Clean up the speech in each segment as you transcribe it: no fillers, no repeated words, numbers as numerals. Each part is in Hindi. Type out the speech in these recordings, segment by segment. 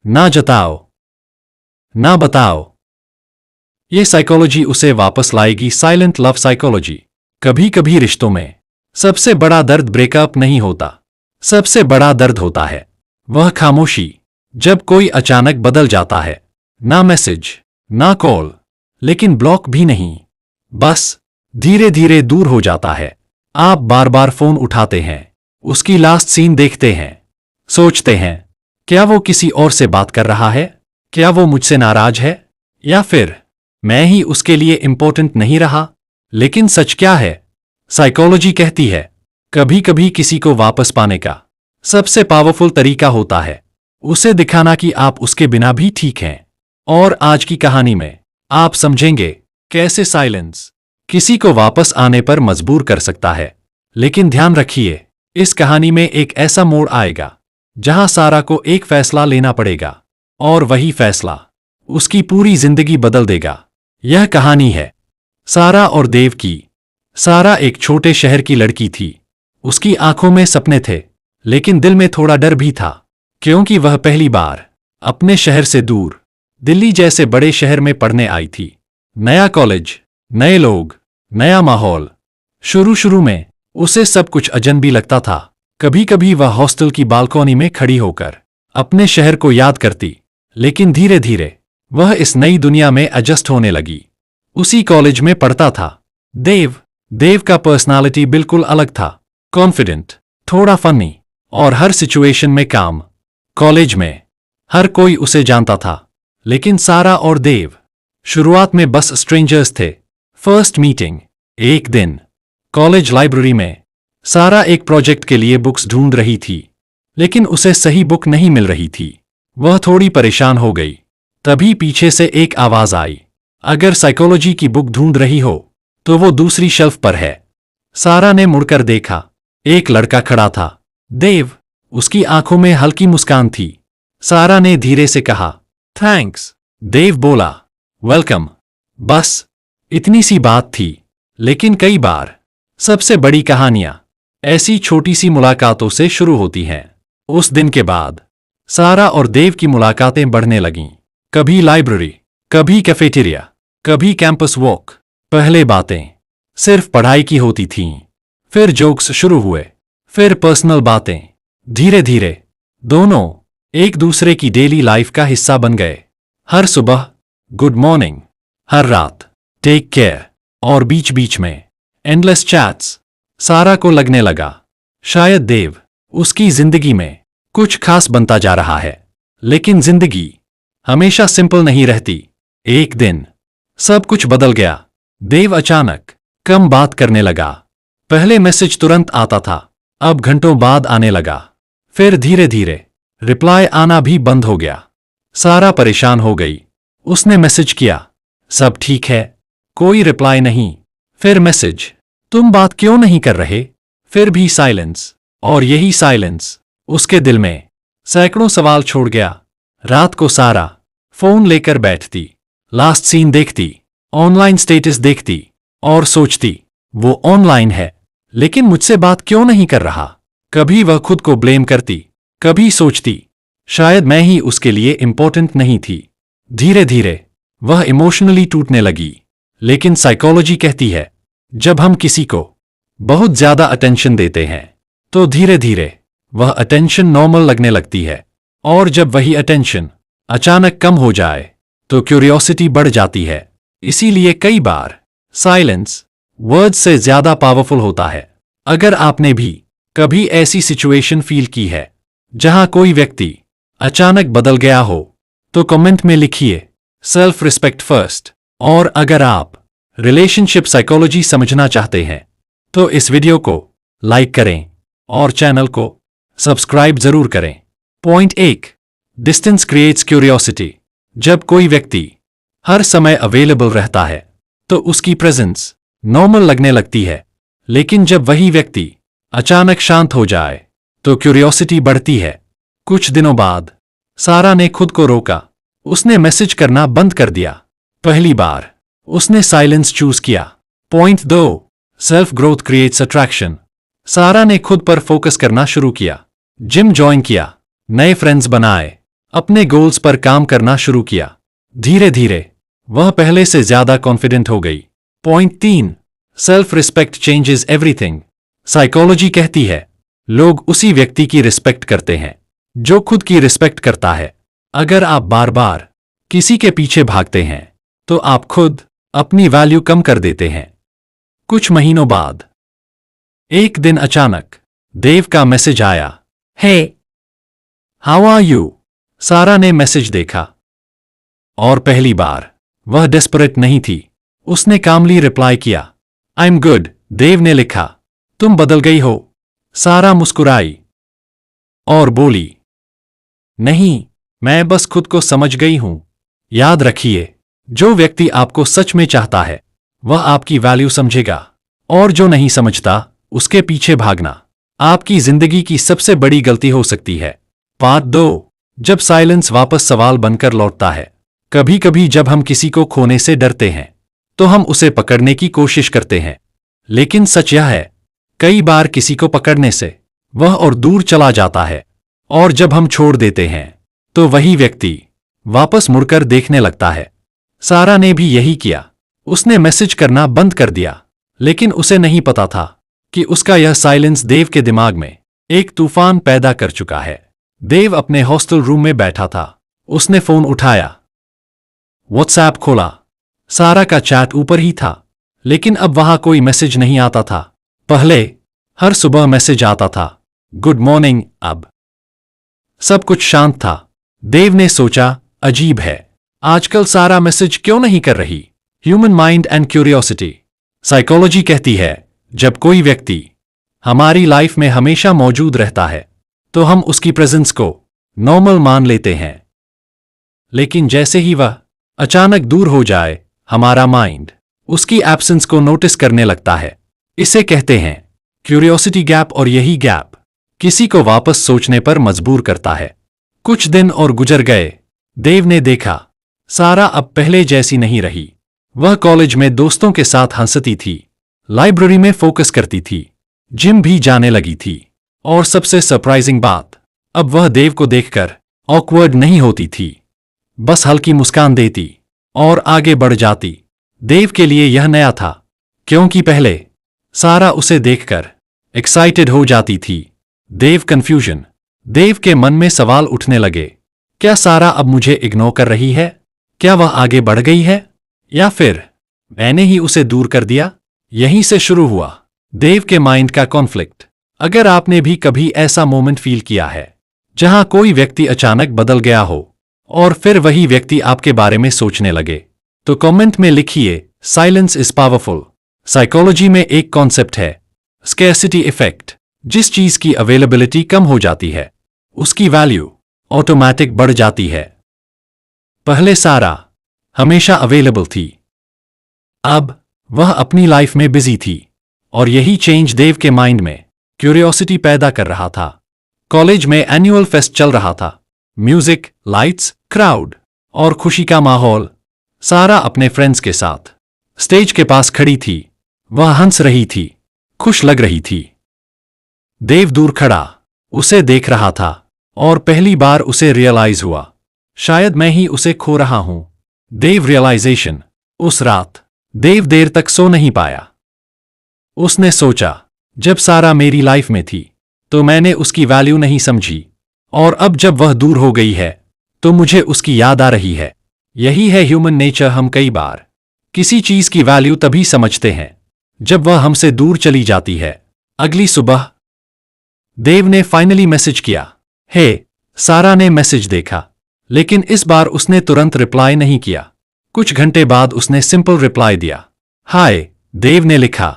ना जताओ, ना बताओ। ये साइकोलॉजी उसे वापस लाएगी। Silent love psychology. कभी कभी रिश्तों में सबसे बड़ा दर्द ब्रेकअप नहीं होता, सबसे बड़ा दर्द होता है वह खामोशी, जब कोई अचानक बदल जाता है। ना मैसेज, ना कॉल, लेकिन ब्लॉक भी नहीं, बस धीरे धीरे दूर हो जाता है। आप बार बार फोन उठाते हैं, उसकी लास्ट सीन देखते हैं, सोचते हैं क्या वो किसी और से बात कर रहा है, क्या वो मुझसे नाराज है, या फिर मैं ही उसके लिए इंपॉर्टेंट नहीं रहा। लेकिन सच क्या है? साइकोलॉजी कहती है कभी कभी किसी को वापस पाने का सबसे पावरफुल तरीका होता है उसे दिखाना कि आप उसके बिना भी ठीक हैं। और आज की कहानी में आप समझेंगे कैसे साइलेंस किसी को वापस आने पर मजबूर कर सकता है। लेकिन ध्यान रखिए, इस कहानी में एक ऐसा मोड़ आएगा जहां सारा को एक फैसला लेना पड़ेगा, और वही फैसला उसकी पूरी जिंदगी बदल देगा। यह कहानी है सारा और देव की। सारा एक छोटे शहर की लड़की थी। उसकी आंखों में सपने थे, लेकिन दिल में थोड़ा डर भी था, क्योंकि वह पहली बार अपने शहर से दूर दिल्ली जैसे बड़े शहर में पढ़ने आई थी। नया कॉलेज, नए लोग, नया माहौल। शुरू शुरू में उसे सब कुछ अजनबी लगता था। कभी कभी वह हॉस्टल की बालकनी में खड़ी होकर अपने शहर को याद करती, लेकिन धीरे धीरे वह इस नई दुनिया में एडजस्ट होने लगी। उसी कॉलेज में पढ़ता था देव का पर्सनालिटी बिल्कुल अलग था। कॉन्फिडेंट, थोड़ा फनी, और हर सिचुएशन में काम। कॉलेज में हर कोई उसे जानता था, लेकिन सारा और देव शुरुआत में बस स्ट्रेंजर्स थे। First meeting. एक दिन कॉलेज लाइब्रेरी में सारा एक प्रोजेक्ट के लिए बुक्स ढूंढ रही थी, लेकिन उसे सही बुक नहीं मिल रही थी। वह थोड़ी परेशान हो गई। तभी पीछे से एक आवाज आई, अगर साइकोलॉजी की बुक ढूंढ रही हो तो वो दूसरी शेल्फ पर है। सारा ने मुड़कर देखा, एक लड़का खड़ा था, देव। उसकी आंखों में हल्की मुस्कान थी। सारा ने धीरे से कहा, थैंक्स। देव बोला, वेलकम। बस इतनी सी बात थी, लेकिन कई बार सबसे बड़ी कहानियां ऐसी छोटी सी मुलाकातों से शुरू होती हैं। उस दिन के बाद सारा और देव की मुलाकातें बढ़ने लगीं। कभी लाइब्रेरी, कभी कैफेटेरिया, कभी कैंपस वॉक। पहले बातें सिर्फ पढ़ाई की होती थीं, फिर जोक्स शुरू हुए, फिर पर्सनल बातें। धीरे धीरे दोनों एक दूसरे की डेली लाइफ का हिस्सा बन गए। हर सुबह गुड मॉर्निंग, हर रात टेक केयर, और बीच बीच में एंडलेस चैट्स। सारा को लगने लगा शायद देव उसकी जिंदगी में कुछ खास बनता जा रहा है, लेकिन जिंदगी हमेशा सिंपल नहीं रहती। एक दिन सब कुछ बदल गया। देव अचानक कम बात करने लगा। पहले मैसेज तुरंत आता था, अब घंटों बाद आने लगा। फिर धीरे धीरे रिप्लाई आना भी बंद हो गया। सारा परेशान हो गई। उसने मैसेज किया, सब ठीक है? कोई रिप्लाई नहीं। फिर मैसेज, तुम बात क्यों नहीं कर रहे? फिर भी साइलेंस, और यही साइलेंस उसके दिल में सैकड़ों सवाल छोड़ गया। रात को सारा फोन लेकर बैठती, लास्ट सीन देखती, ऑनलाइन स्टेटस देखती, और सोचती वो ऑनलाइन है, लेकिन मुझसे बात क्यों नहीं कर रहा। कभी वह खुद को ब्लेम करती, कभी सोचती शायद मैं ही उसके लिए इंपॉर्टेंट नहीं थी। धीरे धीरे वह इमोशनली टूटने लगी। लेकिन साइकोलॉजी कहती है जब हम किसी को बहुत ज्यादा अटेंशन देते हैं तो धीरे धीरे वह अटेंशन नॉर्मल लगने लगती है, और जब वही अटेंशन अचानक कम हो जाए तो क्यूरियोसिटी बढ़ जाती है। इसीलिए कई बार साइलेंस वर्ड्स से ज्यादा पावरफुल होता है। अगर आपने भी कभी ऐसी सिचुएशन फील की है जहां कोई व्यक्ति अचानक बदल गया हो, तो कमेंट में लिखिए सेल्फ रिस्पेक्ट फर्स्ट। और अगर आप रिलेशनशिप साइकोलॉजी समझना चाहते हैं तो इस वीडियो को लाइक करें और चैनल को सब्सक्राइब जरूर करें। Point 1, distance creates curiosity. जब कोई व्यक्ति हर समय अवेलेबल रहता है तो उसकी प्रेजेंस नॉर्मल लगने लगती है, लेकिन जब वही व्यक्ति अचानक शांत हो जाए तो क्यूरियोसिटी बढ़ती है। कुछ दिनों बाद सारा ने खुद को रोका। उसने मैसेज करना बंद कर दिया। पहली बार उसने साइलेंस चूज किया। Point 2, self growth creates attraction. सारा ने खुद पर फोकस करना शुरू किया। जिम ज्वाइन किया, नए फ्रेंड्स बनाए, अपने गोल्स पर काम करना शुरू किया। धीरे धीरे वह पहले से ज्यादा कॉन्फिडेंट हो गई। Point 3, self respect changes everything. Psychology कहती है लोग उसी व्यक्ति की रिस्पेक्ट करते हैं जो खुद की रिस्पेक्ट करता है। अगर आप बार बार किसी के पीछे भागते हैं तो आप खुद अपनी वैल्यू कम कर देते हैं। कुछ महीनों बाद एक दिन अचानक देव का मैसेज आया, हे हाउ आर यू। सारा ने मैसेज देखा और पहली बार वह डेस्परेट नहीं थी। उसने कामली रिप्लाई किया, आई एम गुड। देव ने लिखा, तुम बदल गई हो। सारा मुस्कुराई और बोली, नहीं, मैं बस खुद को समझ गई हूं। याद रखिए, जो व्यक्ति आपको सच में चाहता है वह आपकी वैल्यू समझेगा और जो नहीं समझता उसके पीछे भागना आपकी जिंदगी की सबसे बड़ी गलती हो सकती है। पार्ट 2, जब साइलेंस वापस सवाल बनकर लौटता है। कभी कभी जब हम किसी को खोने से डरते हैं तो हम उसे पकड़ने की कोशिश करते हैं, लेकिन सच यह है कई बार किसी को पकड़ने से वह और दूर चला जाता है और जब हम छोड़ देते हैं तो वही व्यक्ति वापस मुड़कर देखने लगता है। सारा ने भी यही किया। उसने मैसेज करना बंद कर दिया, लेकिन उसे नहीं पता था कि उसका यह साइलेंस देव के दिमाग में एक तूफान पैदा कर चुका है। देव अपने हॉस्टल रूम में बैठा था। उसने फोन उठाया, व्हाट्सएप खोला। सारा का चैट ऊपर ही था, लेकिन अब वहां कोई मैसेज नहीं आता था। पहले हर सुबह मैसेज आता था, गुड मॉर्निंग। अब सब कुछ शांत था। देव ने सोचा, अजीब है, आजकल सारा मैसेज क्यों नहीं कर रही। Human mind and curiosity. Psychology कहती है जब कोई व्यक्ति हमारी लाइफ में हमेशा मौजूद रहता है तो हम उसकी प्रेजेंस को नॉर्मल मान लेते हैं, लेकिन जैसे ही वह अचानक दूर हो जाए हमारा माइंड उसकी एब्सेंस को नोटिस करने लगता है। इसे कहते हैं क्यूरियोसिटी गैप, और यही गैप किसी को वापस सोचने पर मजबूर करता है। कुछ दिन और गुजर गए। देव ने देखा सारा अब पहले जैसी नहीं रही। वह कॉलेज में दोस्तों के साथ हंसती थी, लाइब्रेरी में फोकस करती थी, जिम भी जाने लगी थी, और सबसे सरप्राइजिंग बात, अब वह देव को देखकर ऑकवर्ड नहीं होती थी, बस हल्की मुस्कान देती और आगे बढ़ जाती। देव के लिए यह नया था, क्योंकि पहले सारा उसे देखकर एक्साइटेड हो जाती थी। देव कंफ्यूजन। देव के मन में सवाल उठने लगे, क्या सारा अब मुझे इग्नोर कर रही है? क्या वह आगे बढ़ गई है, या फिर मैंने ही उसे दूर कर दिया? यहीं से शुरू हुआ देव के माइंड का कॉन्फ्लिक्ट। अगर आपने भी कभी ऐसा मोमेंट फील किया है जहां कोई व्यक्ति अचानक बदल गया हो और फिर वही व्यक्ति आपके बारे में सोचने लगे, तो कमेंट में लिखिए, साइलेंस इज पावरफुल। साइकोलॉजी में एक कॉन्सेप्ट है स्कैरसिटी इफेक्ट। जिस चीज की अवेलेबिलिटी कम हो जाती है उसकी वैल्यू ऑटोमैटिक बढ़ जाती है। पहले सारा हमेशा अवेलेबल थी, अब वह अपनी लाइफ में बिजी थी, और यही चेंज देव के माइंड में क्यूरियोसिटी पैदा कर रहा था। कॉलेज में एनुअल फेस्ट चल रहा था, म्यूजिक, लाइट्स, क्राउड और खुशी का माहौल। सारा अपने फ्रेंड्स के साथ स्टेज के पास खड़ी थी। वह हंस रही थी, खुश लग रही थी। देव दूर खड़ा उसे देख रहा था और पहली बार उसे रियलाइज हुआ, शायद मैं ही उसे खो रहा हूं। देव रियलाइजेशन। उस रात देव देर तक सो नहीं पाया। उसने सोचा, जब सारा मेरी लाइफ में थी तो मैंने उसकी वैल्यू नहीं समझी, और अब जब वह दूर हो गई है तो मुझे उसकी याद आ रही है। यही है ह्यूमन नेचर। हम कई बार किसी चीज की वैल्यू तभी समझते हैं जब वह हमसे दूर चली जाती है। अगली सुबह देव ने फाइनली मैसेज किया, हे। सारा ने मैसेज देखा, लेकिन इस बार उसने तुरंत रिप्लाई नहीं किया। कुछ घंटे बाद उसने सिंपल रिप्लाई दिया, हाय। देव ने लिखा,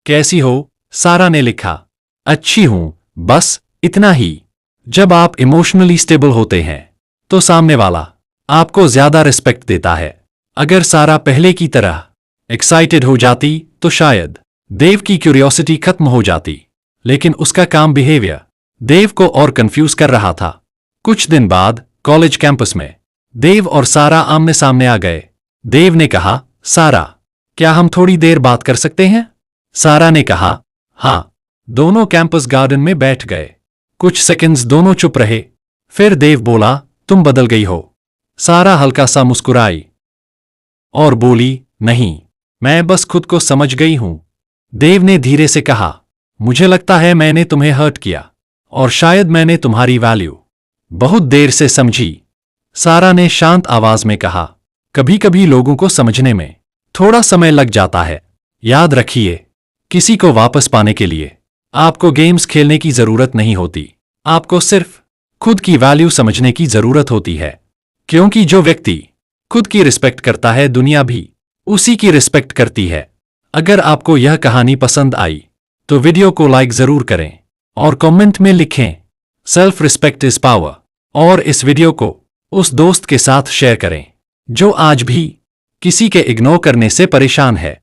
कैसी हो? सारा ने लिखा, अच्छी हूं, बस इतना ही। जब आप इमोशनली स्टेबल होते हैं तो सामने वाला आपको ज्यादा रिस्पेक्ट देता है। अगर सारा पहले की तरह एक्साइटेड हो जाती तो शायद देव की क्यूरियोसिटी खत्म हो जाती, लेकिन उसका काम बिहेवियर देव को और कंफ्यूज कर रहा था। कुछ दिन बाद कॉलेज कैंपस में देव और सारा आमने सामने आ गए। देव ने कहा, सारा, क्या हम थोड़ी देर बात कर सकते हैं? सारा ने कहा, हाँ। दोनों कैंपस गार्डन में बैठ गए। कुछ सेकंड्स दोनों चुप रहे। फिर देव बोला, तुम बदल गई हो। सारा हल्का सा मुस्कुराई और बोली, नहीं, मैं बस खुद को समझ गई हूं। देव ने धीरे से कहा, मुझे लगता है मैंने तुम्हें हर्ट किया और शायद मैंने तुम्हारी वैल्यू बहुत देर से समझी। सारा ने शांत आवाज में कहा, कभी कभी लोगों को समझने में थोड़ा समय लग जाता है। याद रखिए, किसी को वापस पाने के लिए आपको गेम्स खेलने की जरूरत नहीं होती। आपको सिर्फ खुद की वैल्यू समझने की जरूरत होती है, क्योंकि जो व्यक्ति खुद की रिस्पेक्ट करता है, दुनिया भी उसी की रिस्पेक्ट करती है। अगर आपको यह कहानी पसंद आई तो वीडियो को लाइक जरूर करें और कमेंट में लिखें, सेल्फ रिस्पेक्ट इज पावर। और इस वीडियो को उस दोस्त के साथ शेयर करें जो आज भी किसी के इग्नोर करने से परेशान है।